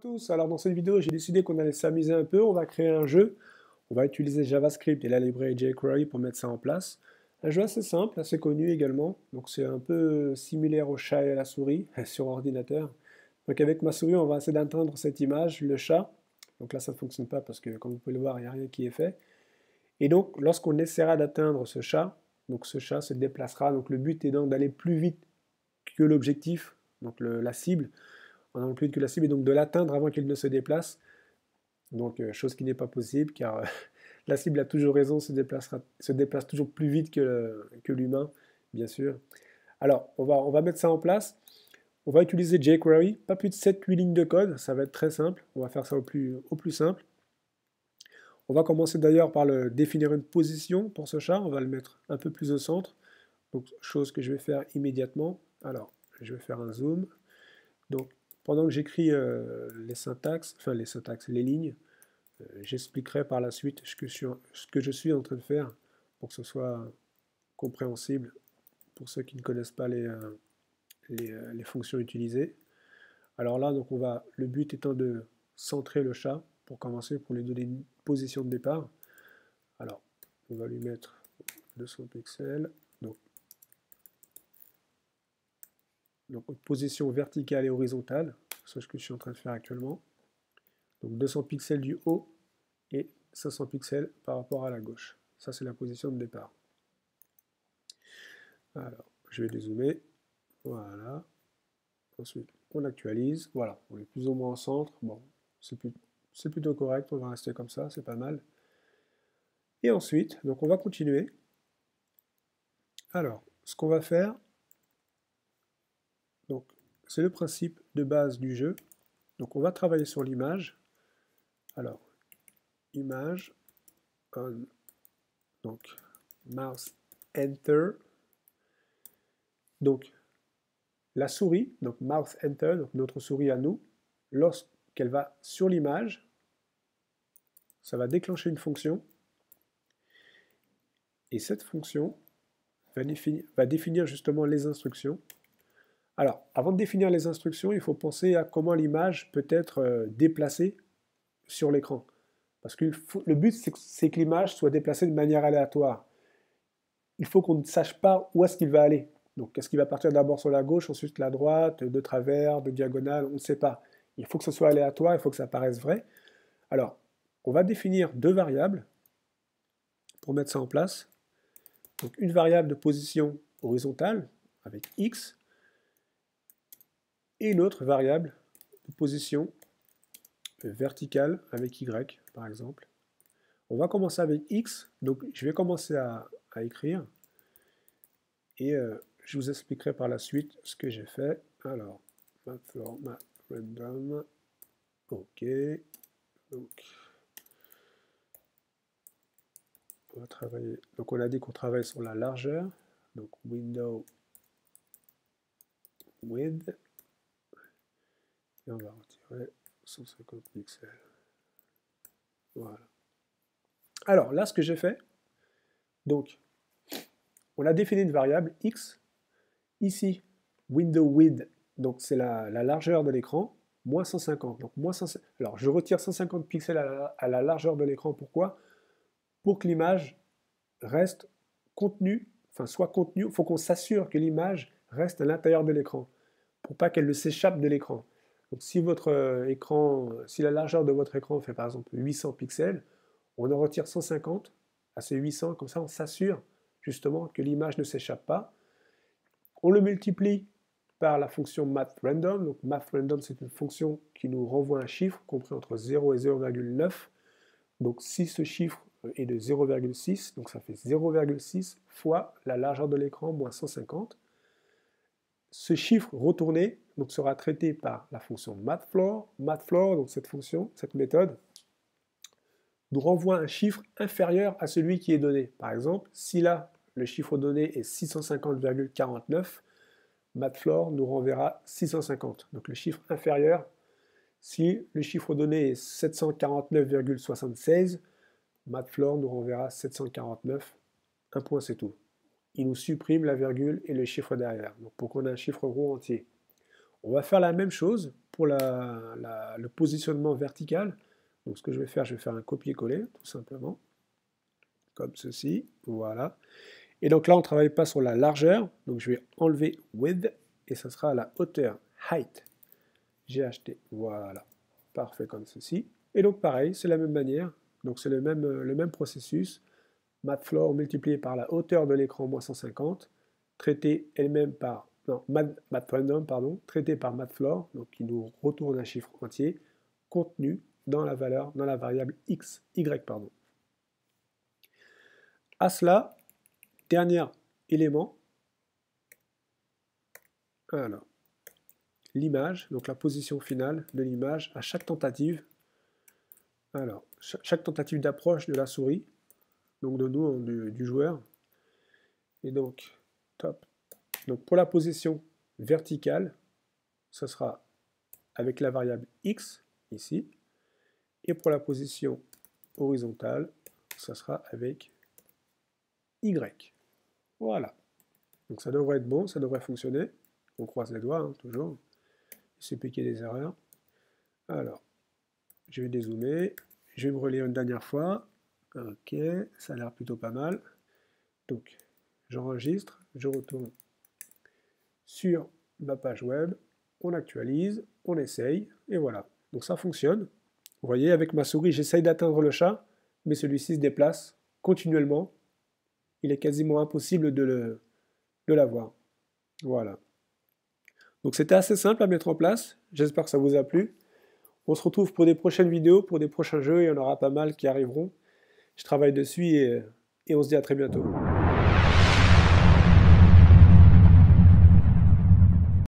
tous, alors dans cette vidéo j'ai décidé qu'on allait s'amuser un peu, on va créer un jeu, on va utiliser JavaScript et la librairie jQuery pour mettre ça en place. Un jeu assez simple, assez connu également, donc c'est un peu similaire au chat et à la souris sur ordinateur. Donc avec ma souris on va essayer d'atteindre cette image, le chat, donc là ça ne fonctionne pas parce que comme vous pouvez le voir il n'y a rien qui est fait. Et donc lorsqu'on essaiera d'atteindre ce chat, donc ce chat se déplacera, donc le but est donc d'aller plus vite que l'objectif, donc la cible, on a plus vite que la cible et donc de l'atteindre avant qu'il ne se déplace. Donc chose qui n'est pas possible car la cible a toujours raison, se déplace toujours plus vite que l'humain, bien sûr. Alors on va mettre ça en place. On va utiliser jQuery, pas plus de 7-8 lignes de code, ça va être très simple. On va faire ça au plus simple. On va commencer d'ailleurs par définir une position pour ce chat, on va le mettre un peu plus au centre. Donc chose que je vais faire immédiatement. Alors je vais faire un zoom. Donc pendant que j'écris les lignes, j'expliquerai par la suite ce que je suis en train de faire pour que ce soit compréhensible pour ceux qui ne connaissent pas les fonctions utilisées. Alors là, donc le but étant de centrer le chat pour commencer, pour lui donner une position de départ. Alors, on va lui mettre 200 pixels. Donc position verticale et horizontale, c'est ce que je suis en train de faire actuellement. Donc 200 pixels du haut et 500 pixels par rapport à la gauche. Ça, c'est la position de départ. Alors, je vais dézoomer. Voilà. Ensuite, on actualise. Voilà, on est plus ou moins au centre. Bon, c'est plutôt correct. On va rester comme ça, c'est pas mal. Et ensuite, donc on va continuer. Alors, ce qu'on va faire, donc c'est le principe de base du jeu. Donc on va travailler sur l'image. Alors, image, on, donc mouse enter. Donc la souris, donc mouse enter, donc notre souris à nous, lorsqu'elle va sur l'image, ça va déclencher une fonction. Et cette fonction va définir justement les instructions. Alors, avant de définir les instructions, il faut penser à comment l'image peut être déplacée sur l'écran. Parce que le but, c'est que l'image soit déplacée de manière aléatoire. Il faut qu'on ne sache pas où est-ce qu'il va aller. Donc, est-ce qu'il va partir d'abord sur la gauche, ensuite la droite, de travers, de diagonale, on ne sait pas. Il faut que ce soit aléatoire, il faut que ça paraisse vrai. Alors, on va définir deux variables pour mettre ça en place. Donc, une variable de position horizontale avec x et une autre variable de position verticale avec y, par exemple. On va commencer avec x, donc je vais commencer à écrire et je vous expliquerai par la suite ce que j'ai fait. Alors, random, ok, donc on va travailler, donc on a dit qu'on travaille sur la largeur, donc window width, et on va retirer 150 pixels. Voilà. Alors là, ce que j'ai fait, donc, on a défini une variable x, ici, window width, donc c'est la largeur de l'écran, moins 150. Donc moins 150. Alors je retire 150 pixels à la largeur de l'écran, pourquoi? Pour que l'image reste contenue, enfin soit contenue, il faut qu'on s'assure que l'image reste à l'intérieur de l'écran, pour pas qu'elle ne s'échappe de l'écran. Donc si votre écran, si la largeur de votre écran fait par exemple 800 pixels, on en retire 150 à ces 800, comme ça on s'assure justement que l'image ne s'échappe pas. On le multiplie par la fonction mathRandom. Donc mathRandom, c'est une fonction qui nous renvoie un chiffre compris entre 0 et 0,9. Donc si ce chiffre est de 0,6, donc ça fait 0,6 fois la largeur de l'écran moins 150. Ce chiffre retourné donc, sera traité par la fonction mathFloor. mathFloor, donc cette fonction, cette méthode, nous renvoie un chiffre inférieur à celui qui est donné. Par exemple, si là, le chiffre donné est 650,49, mathFloor nous renverra 650. Donc le chiffre inférieur, si le chiffre donné est 749,76, mathFloor nous renverra 749, un point c'est tout. Il nous supprime la virgule et le chiffre derrière, donc pour qu'on ait un chiffre roux entier. On va faire la même chose pour le positionnement vertical. Donc ce que je vais faire un copier-coller, tout simplement, comme ceci, voilà. Et donc là, on ne travaille pas sur la largeur, donc je vais enlever width, et ça sera la hauteur, height, GHT, voilà, parfait comme ceci. Et donc pareil, c'est la même manière, donc c'est le même processus, MathFloor multiplié par la hauteur de l'écran moins 150, traité elle-même par, non, MathRandom, pardon, traité par MathFloor, donc qui nous retourne un chiffre entier, contenu dans la variable x, y, pardon. À cela, dernier élément, alors, l'image, donc la position finale de l'image à chaque tentative. Alors, chaque tentative d'approche de la souris, donc de nous, du joueur. Et donc, top. Donc pour la position verticale, ce sera avec la variable x, ici. Et pour la position horizontale, ça sera avec y. Voilà. Donc ça devrait être bon, ça devrait fonctionner. On croise les doigts, hein, toujours. Il suffit qu'il y ait des erreurs. Alors, je vais dézoomer. Je vais me relire une dernière fois. Ok, ça a l'air plutôt pas mal. Donc, j'enregistre, je retourne sur ma page web, on actualise, on essaye, et voilà. Donc ça fonctionne. Vous voyez, avec ma souris, j'essaye d'atteindre le chat, mais celui-ci se déplace continuellement. Il est quasiment impossible de l'avoir. Voilà. Donc c'était assez simple à mettre en place. J'espère que ça vous a plu. On se retrouve pour des prochaines vidéos, pour des prochains jeux. Il y en aura pas mal qui arriveront. Je travaille dessus et on se dit à très bientôt.